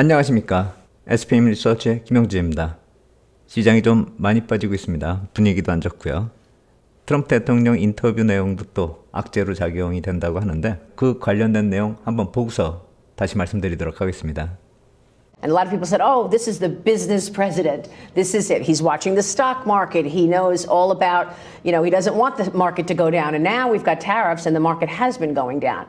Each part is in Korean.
안녕하십니까. SPM 리서치의 김영주입니다. 시장이 좀 많이 빠지고 있습니다. 분위기도 안 좋고요. 트럼프 대통령 인터뷰 내용도 또 악재로 작용이 된다고 하는데 그 관련된 내용 한번 보고서 다시 말씀드리도록 하겠습니다. And a lot of people said, oh, this is the business president. This is it. He's watching the stock market. He knows all about, he doesn't want the market to go down. And now we've got tariffs and the market has been going down.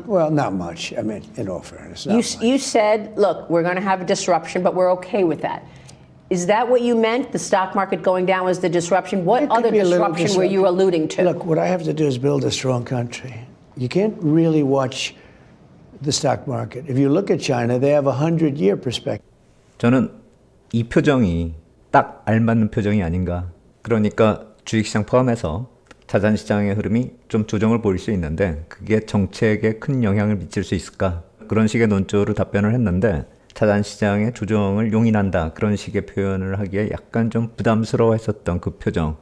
Well, not much. I mean, in all fairness. You said, look, we're going to have a disruption, but we're okay with that. Is that what you meant? The stock market going down was the disruption? What other disruption were you alluding to? Look, what I have to do is build a strong country. You can't really watch the stock market. If you look at China, they have a 100-year perspective. 저는 이 표정이 딱 알맞는 표정이 아닌가. 그러니까 주식시장 포함해서 자산시장의 흐름이 좀 조정을 보일 수 있는데 그게 정책에 큰 영향을 미칠 수 있을까? 그런 식의 논조로 답변을 했는데 자산시장의 조정을 용인한다. 그런 식의 표현을 하기에 약간 좀 부담스러워했었던 그 표정.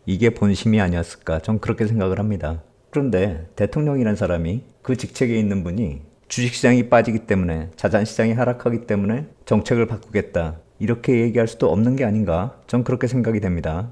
이게 본심이 아니었을까? 전 그렇게 생각을 합니다. 그런데 대통령이라는 사람이 그 직책에 있는 분이 주식시장이 빠지기 때문에 자산시장이 하락하기 때문에 정책을 바꾸겠다. 이렇게 얘기할 수도 없는 게 아닌가? 전 그렇게 생각이 됩니다.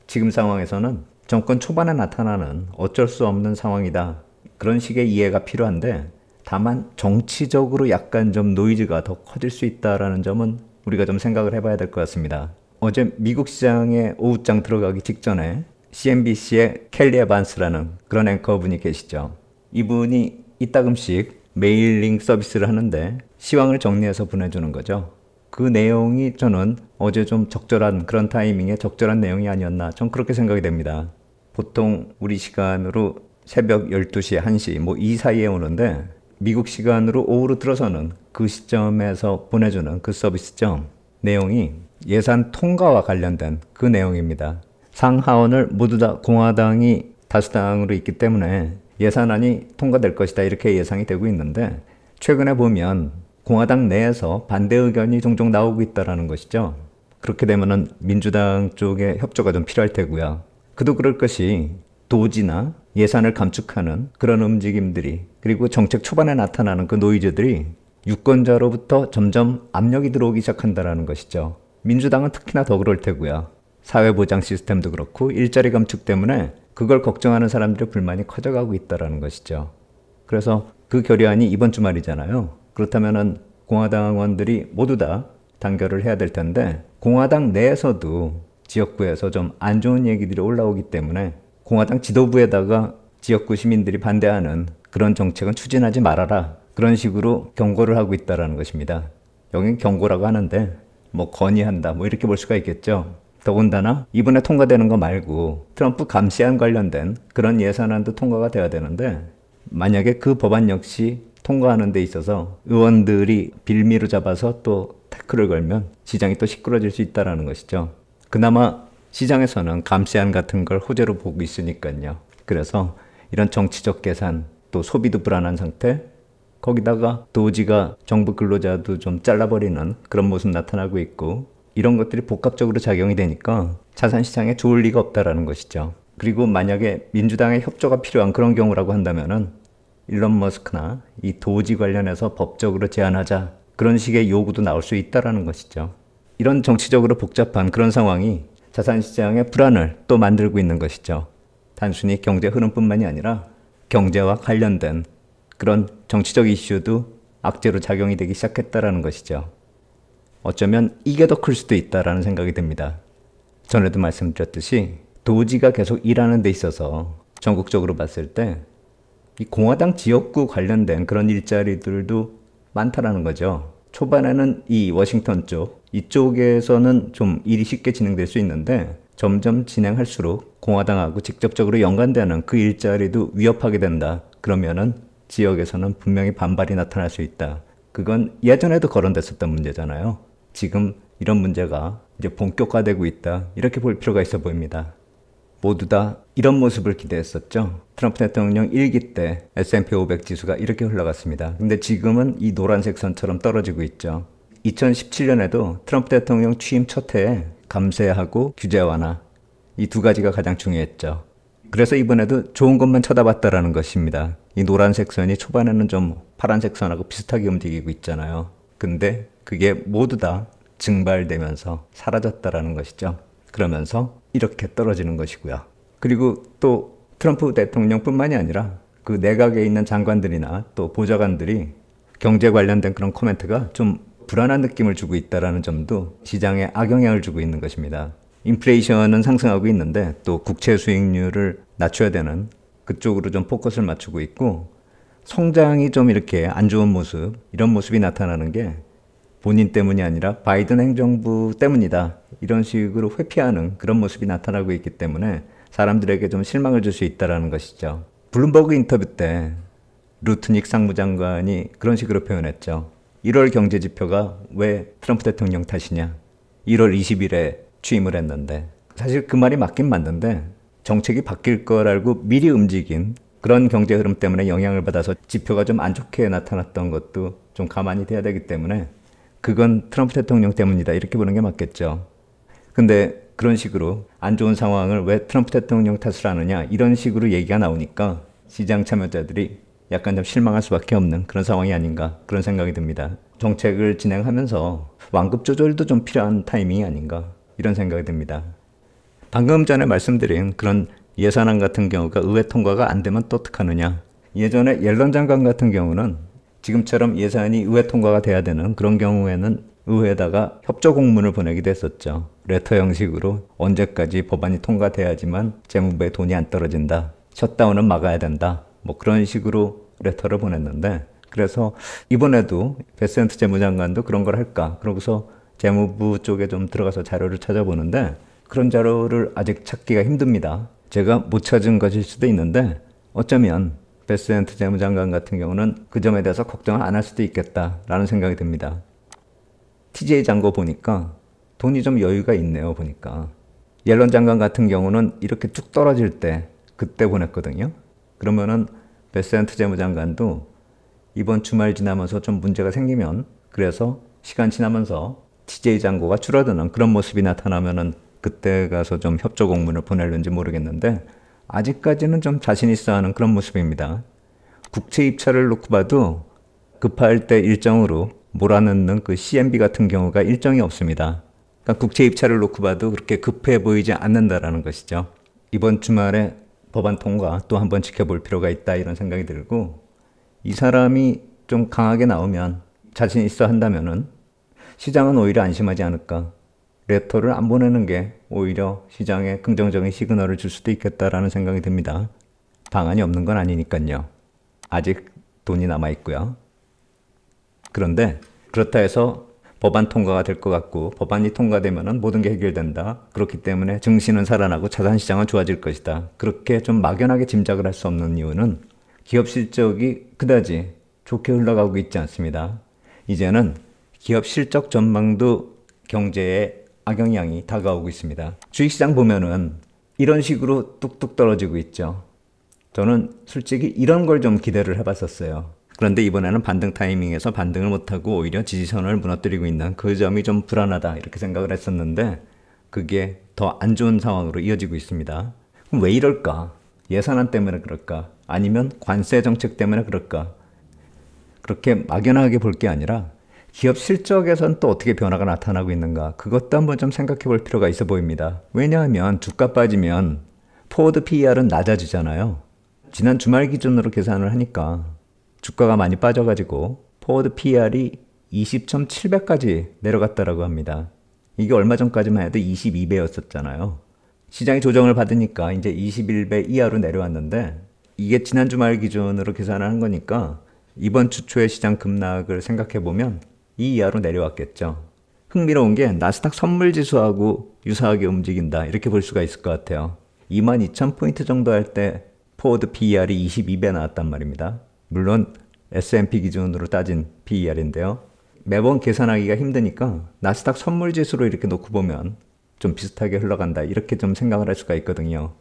지금 상황에서는 정권 초반에 나타나는 어쩔 수 없는 상황이다. 그런 식의 이해가 필요한데 다만 정치적으로 약간 좀 노이즈가 더 커질 수 있다는 점은 우리가 좀 생각을 해봐야 될 것 같습니다. 어제 미국 시장에 오후장 들어가기 직전에 CNBC의 켈리 에반스라는 그런 앵커분이 계시죠. 이분이 이따금씩 메일링 서비스를 하는데 시황을 정리해서 보내주는 거죠. 그 내용이 저는 어제 좀 적절한 그런 타이밍에 적절한 내용이 아니었나 전 그렇게 생각이 됩니다. 보통 우리 시간으로 새벽 12시, 1시 이 사이에 오는데 미국 시간으로 오후로 들어서는 그 시점에서 보내주는 그 서비스죠. 내용이 예산 통과와 관련된 그 내용입니다. 상하원을 모두 다 공화당이 다수당으로 있기 때문에 예산안이 통과될 것이다 이렇게 예상이 되고 있는데 최근에 보면 공화당 내에서 반대 의견이 종종 나오고 있다는 것이죠. 그렇게 되면은 민주당 쪽에 협조가 좀 필요할 테고요. 그도 그럴 것이 도지나 예산을 감축하는 그런 움직임들이 그리고 정책 초반에 나타나는 그 노이즈들이 유권자로부터 점점 압력이 들어오기 시작한다는 것이죠. 민주당은 특히나 더 그럴 테고요. 사회보장 시스템도 그렇고 일자리 감축 때문에 그걸 걱정하는 사람들의 불만이 커져가고 있다는 것이죠. 그래서 그 결의안이 이번 주말이잖아요. 그렇다면은 공화당원들이 모두 다 단결을 해야 될 텐데 공화당 내에서도 지역구에서 좀 안 좋은 얘기들이 올라오기 때문에 공화당 지도부에다가 지역구 시민들이 반대하는 그런 정책은 추진하지 말아라. 그런 식으로 경고를 하고 있다는 것입니다. 여긴 경고라고 하는데 건의한다 이렇게 볼 수가 있겠죠. 더군다나 이번에 통과되는 거 말고 트럼프 감시안 관련된 그런 예산안도 통과가 돼야 되는데 만약에 그 법안 역시 통과하는 데 있어서 의원들이 빌미로 잡아서 또 태클을 걸면 시장이 또 시끄러질 수 있다는 것이죠. 그나마 시장에서는 감시안 같은 걸 호재로 보고 있으니까요. 그래서 이런 정치적 계산 또 소비도 불안한 상태 거기다가 도지가 정부 근로자도 좀 잘라버리는 그런 모습 나타나고 있고 이런 것들이 복합적으로 작용이 되니까 자산시장에 좋을 리가 없다라는 것이죠. 그리고 만약에 민주당의 협조가 필요한 그런 경우라고 한다면은 일론 머스크나 이 도지 관련해서 법적으로 제한하자 그런 식의 요구도 나올 수 있다라는 것이죠. 이런 정치적으로 복잡한 그런 상황이 자산시장의 불안을 또 만들고 있는 것이죠. 단순히 경제 흐름뿐만이 아니라 경제와 관련된 그런 정치적 이슈도 악재로 작용이 되기 시작했다라는 것이죠. 어쩌면 이게 더 클 수도 있다라는 생각이 듭니다. 전에도 말씀드렸듯이 도지가 계속 일하는 데 있어서 전국적으로 봤을 때 이 공화당 지역구 관련된 그런 일자리들도 많다라는 거죠. 초반에는 이 워싱턴 쪽, 이쪽에서는 좀 일이 쉽게 진행될 수 있는데 점점 진행할수록 공화당하고 직접적으로 연관되는 그 일자리도 위협하게 된다. 그러면은 지역에서는 분명히 반발이 나타날 수 있다. 그건 예전에도 거론됐었던 문제잖아요. 지금 이런 문제가 이제 본격화되고 있다. 이렇게 볼 필요가 있어 보입니다. 모두 다 이런 모습을 기대했었죠. 트럼프 대통령 1기 때 S&P 500 지수가 이렇게 흘러갔습니다. 근데 지금은 이 노란색 선처럼 떨어지고 있죠. 2017년에도 트럼프 대통령 취임 첫 해에 감세하고 규제 완화 이 두 가지가 가장 중요했죠. 그래서 이번에도 좋은 것만 쳐다봤다라는 것입니다. 이 노란색 선이 초반에는 좀 파란색 선하고 비슷하게 움직이고 있잖아요. 근데 그게 모두 다 증발되면서 사라졌다라는 것이죠. 그러면서 이렇게 떨어지는 것이고요. 그리고 또 트럼프 대통령뿐만이 아니라 그 내각에 있는 장관들이나 또 보좌관들이 경제 관련된 그런 코멘트가 좀 불안한 느낌을 주고 있다는 점도 시장에 악영향을 주고 있는 것입니다. 인플레이션은 상승하고 있는데 또 국채 수익률을 낮춰야 되는 그쪽으로 좀 포커스를 맞추고 있고, 성장이 좀 이렇게 안 좋은 모습, 이런 모습이 나타나는 게 본인 때문이 아니라 바이든 행정부 때문이다, 이런 식으로 회피하는 그런 모습이 나타나고 있기 때문에 사람들에게 좀 실망을 줄 수 있다는 것이죠. 블룸버그 인터뷰 때 루트닉 상무장관이 그런 식으로 표현했죠. 1월 경제지표가 왜 트럼프 대통령 탓이냐. 1월 20일에 취임을 했는데, 사실 그 말이 맞긴 맞는데 정책이 바뀔 걸 알고 미리 움직인 그런 경제 흐름 때문에 영향을 받아서 지표가 좀 안 좋게 나타났던 것도 좀 가만히 돼야 되기 때문에 그건 트럼프 대통령 때문이다, 이렇게 보는 게 맞겠죠. 근데 그런 식으로 안 좋은 상황을 왜 트럼프 대통령 탓을 하느냐, 이런 식으로 얘기가 나오니까 시장 참여자들이 약간 좀 실망할 수밖에 없는 그런 상황이 아닌가, 그런 생각이 듭니다. 정책을 진행하면서 완급 조절도 좀 필요한 타이밍이 아닌가, 이런 생각이 듭니다. 방금 전에 말씀드린 그런 예산안 같은 경우가 의회 통과가 안 되면 또 어떡하느냐. 예전에 옐런 장관 같은 경우는 지금처럼 예산이 의회 통과가 돼야 되는 그런 경우에는 의회에다가 협조 공문을 보내기도 했었죠. 레터 형식으로 언제까지 법안이 통과돼야지만 재무부에 돈이 안 떨어진다, 셧다운은 막아야 된다, 뭐 그런 식으로 레터를 보냈는데, 그래서 이번에도 베센트 재무장관도 그런 걸 할까, 그러고서 재무부 쪽에 좀 들어가서 자료를 찾아보는데 그런 자료를 아직 찾기가 힘듭니다. 제가 못 찾은 것일 수도 있는데 어쩌면 베센트 재무장관 같은 경우는 그 점에 대해서 걱정을 안 할 수도 있겠다라는 생각이 듭니다. TJ 장고 보니까 돈이 좀 여유가 있네요. 보니까 옐런 장관 같은 경우는 이렇게 쭉 떨어질 때 그때 보냈거든요. 그러면은 베센트 재무장관도 이번 주말 지나면서 좀 문제가 생기면, 그래서 시간 지나면서 TJ 장고가 줄어드는 그런 모습이 나타나면은 그때 가서 좀 협조 공문을 보낼는지 모르겠는데 아직까지는 좀 자신 있어 하는 그런 모습입니다. 국채 입찰을 놓고 봐도 급할 때 일정으로 몰아넣는 그 CMB 같은 경우가 일정이 없습니다. 그러니까 국채 입찰을 놓고 봐도 그렇게 급해 보이지 않는다라는 것이죠. 이번 주말에 법안 통과 또 한번 지켜볼 필요가 있다, 이런 생각이 들고, 이 사람이 좀 강하게 나오면, 자신 있어 한다면은 시장은 오히려 안심하지 않을까. 레터를 안 보내는 게 오히려 시장에 긍정적인 시그널을 줄 수도 있겠다라는 생각이 듭니다. 방안이 없는 건 아니니까요. 아직 돈이 남아있고요. 그런데 그렇다 해서 법안 통과가 될 것 같고, 법안이 통과되면 모든 게 해결된다, 그렇기 때문에 증시는 살아나고 자산시장은 좋아질 것이다, 그렇게 좀 막연하게 짐작을 할 수 없는 이유는 기업 실적이 그다지 좋게 흘러가고 있지 않습니다. 이제는 기업 실적 전망도 경제에 악영향이 다가오고 있습니다. 주식시장 보면은 이런 식으로 뚝뚝 떨어지고 있죠. 저는 솔직히 이런 걸 좀 기대를 해봤었어요. 그런데 이번에는 반등 타이밍에서 반등을 못하고 오히려 지지선을 무너뜨리고 있는 그 점이 좀 불안하다, 이렇게 생각을 했었는데 그게 더 안 좋은 상황으로 이어지고 있습니다. 그럼 왜 이럴까? 예산안 때문에 그럴까? 아니면 관세 정책 때문에 그럴까? 그렇게 막연하게 볼 게 아니라 기업 실적에선 또 어떻게 변화가 나타나고 있는가, 그것도 한번 좀 생각해 볼 필요가 있어 보입니다. 왜냐하면 주가 빠지면 포워드 PER은 낮아지잖아요. 지난 주말 기준으로 계산을 하니까 주가가 많이 빠져가지고 포워드 PER이 20.7배까지 내려갔다라고 합니다. 이게 얼마 전까지만 해도 22배였었잖아요. 시장이 조정을 받으니까 이제 21배 이하로 내려왔는데, 이게 지난 주말 기준으로 계산하는 거니까 이번 주 초의 시장 급락을 생각해보면 이 이하로 내려왔겠죠. 흥미로운 게 나스닥 선물지수하고 유사하게 움직인다, 이렇게 볼 수가 있을 것 같아요. 22,000포인트 정도 할 때 포워드 PER이 22배 나왔단 말입니다. 물론 S&P 기준으로 따진 PER인데요. 매번 계산하기가 힘드니까 나스닥 선물지수로 이렇게 놓고 보면 좀 비슷하게 흘러간다, 이렇게 좀 생각을 할 수가 있거든요.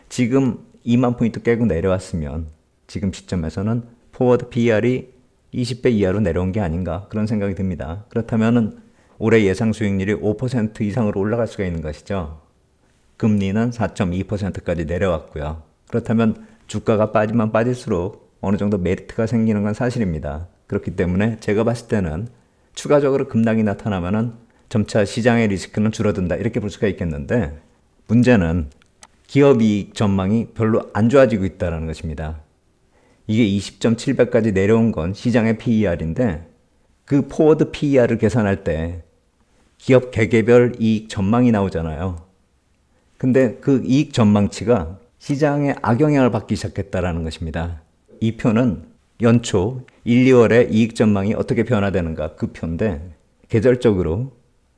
지금 2만 포인트 깨고 내려왔으면 지금 시점에서는 포워드 PER이 20배 이하로 내려온 게 아닌가, 그런 생각이 듭니다. 그렇다면 올해 예상 수익률이 5% 이상으로 올라갈 수가 있는 것이죠. 금리는 4.2%까지 내려왔고요. 그렇다면 주가가 빠지면 빠질수록 어느 정도 메리트가 생기는 건 사실입니다. 그렇기 때문에 제가 봤을 때는 추가적으로 급락이 나타나면은 점차 시장의 리스크는 줄어든다 이렇게 볼 수가 있겠는데 문제는 기업 이익 전망이 별로 안 좋아지고 있다는 것입니다. 이게 20.7배까지 내려온 건 시장의 PER인데 그 포워드 PER을 계산할 때 기업 개개별 이익 전망이 나오잖아요. 근데 그 이익 전망치가 시장에 악영향을 받기 시작했다는 것입니다. 이 표는 연초 1, 2월에 이익 전망이 어떻게 변화되는가 그 표인데 계절적으로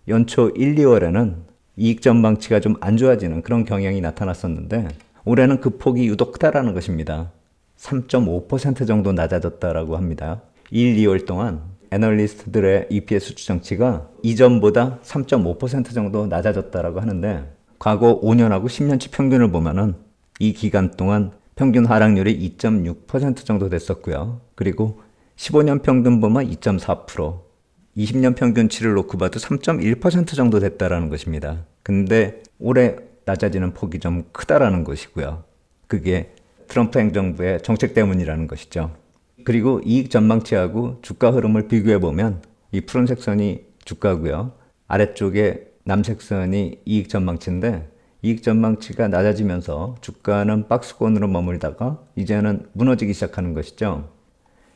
연초 1, 2월에는 이익 전망치가 좀 안 좋아지는 그런 경향이 나타났었는데 올해는 그 폭이 유독 크다라는 것입니다. 3.5% 정도 낮아졌다라고 합니다. 1, 2월 동안 애널리스트들의 EPS 추정치가 이전보다 3.5% 정도 낮아졌다라고 하는데 과거 5년하고 10년치 평균을 보면은 이 기간 동안 평균 하락률이 2.6% 정도 됐었고요. 그리고 15년 평균 보면 2.4%, 20년 평균치를 놓고 봐도 3.1% 정도 됐다라는 것입니다. 근데 올해 낮아지는 폭이 좀 크다라는 것이고요. 그게 트럼프 행정부의 정책 때문이라는 것이죠. 그리고 이익 전망치하고 주가 흐름을 비교해 보면 이 푸른색 선이 주가고요. 아래쪽에 남색 선이 이익 전망치인데 이익 전망치가 낮아지면서 주가는 박스권으로 머물다가 이제는 무너지기 시작하는 것이죠.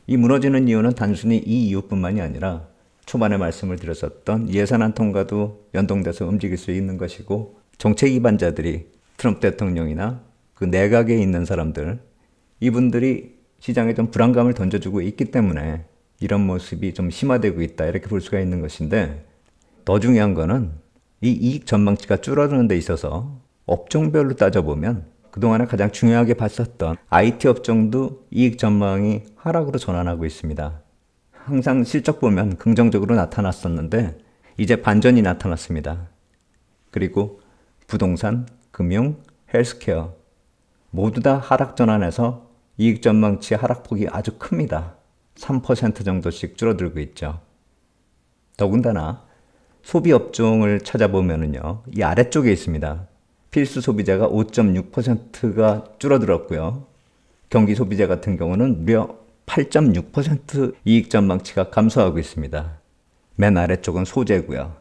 이 무너지는 이유는 단순히 이 이유뿐만이 아니라 초반에 말씀을 드렸었던 예산안 통과도 연동돼서 움직일 수 있는 것이고 정책 기반자들이 트럼프 대통령이나 그 내각에 있는 사람들 이분들이 시장에 좀 불안감을 던져주고 있기 때문에 이런 모습이 좀 심화되고 있다 이렇게 볼 수가 있는 것인데 더 중요한 거는 이 이익 전망치가 줄어드는 데 있어서 업종별로 따져보면 그동안에 가장 중요하게 봤었던 IT 업종도 이익 전망이 하락으로 전환하고 있습니다. 항상 실적 보면 긍정적으로 나타났었는데 이제 반전이 나타났습니다. 그리고 부동산, 금융, 헬스케어 모두 다 하락 전환해서 이익 전망치 하락폭이 아주 큽니다. 3% 정도씩 줄어들고 있죠. 더군다나 소비 업종을 찾아보면요. 이 아래쪽에 있습니다. 필수 소비재가 5.6%가 줄어들었고요. 경기 소비재 같은 경우는 무려 8.6% 이익 전망치가 감소하고 있습니다. 맨 아래쪽은 소재고요.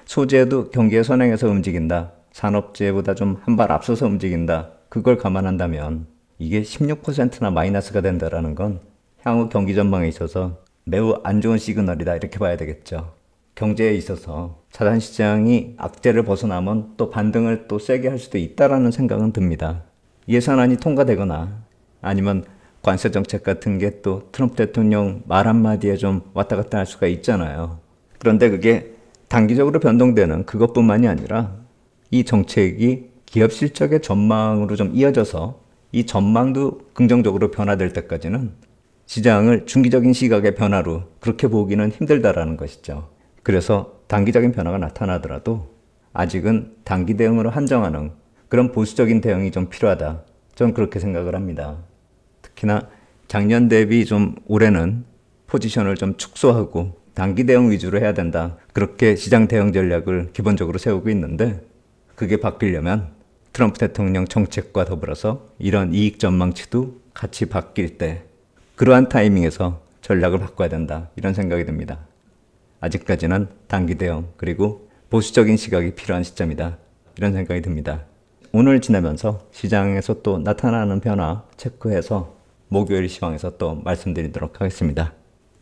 소재도 경기의 선행에서 움직인다. 산업재해보다 좀 한 발 앞서서 움직인다. 그걸 감안한다면 이게 16%나 마이너스가 된다는 건 향후 경기 전망에 있어서 매우 안 좋은 시그널이다 이렇게 봐야 되겠죠. 경제에 있어서 자산시장이 악재를 벗어나면 또 반등을 또 세게 할 수도 있다라는 생각은 듭니다. 예산안이 통과되거나 아니면 관세 정책 같은 게 또 트럼프 대통령 말 한마디에 좀 왔다 갔다 할 수가 있잖아요. 그런데 그게 단기적으로 변동되는 그것뿐만이 아니라 이 정책이 기업 실적의 전망으로 좀 이어져서 이 전망도 긍정적으로 변화될 때까지는 시장을 중기적인 시각의 변화로 그렇게 보기는 힘들다라는 것이죠. 그래서 단기적인 변화가 나타나더라도 아직은 단기 대응으로 한정하는 그런 보수적인 대응이 좀 필요하다. 저는 그렇게 생각을 합니다. 특히나 작년 대비 좀 올해는 포지션을 좀 축소하고 단기 대응 위주로 해야 된다. 그렇게 시장 대응 전략을 기본적으로 세우고 있는데 그게 바뀌려면 트럼프 대통령 정책과 더불어서 이런 이익 전망치도 같이 바뀔 때 그러한 타이밍에서 전략을 바꿔야 된다. 이런 생각이 듭니다. 아직까지는 단기 대응 그리고 보수적인 시각이 필요한 시점이다. 이런 생각이 듭니다. 오늘 지나면서 시장에서 또 나타나는 변화 체크해서 목요일 시황에서 또 말씀드리도록 하겠습니다.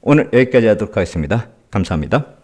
오늘 여기까지 하도록 하겠습니다. 감사합니다.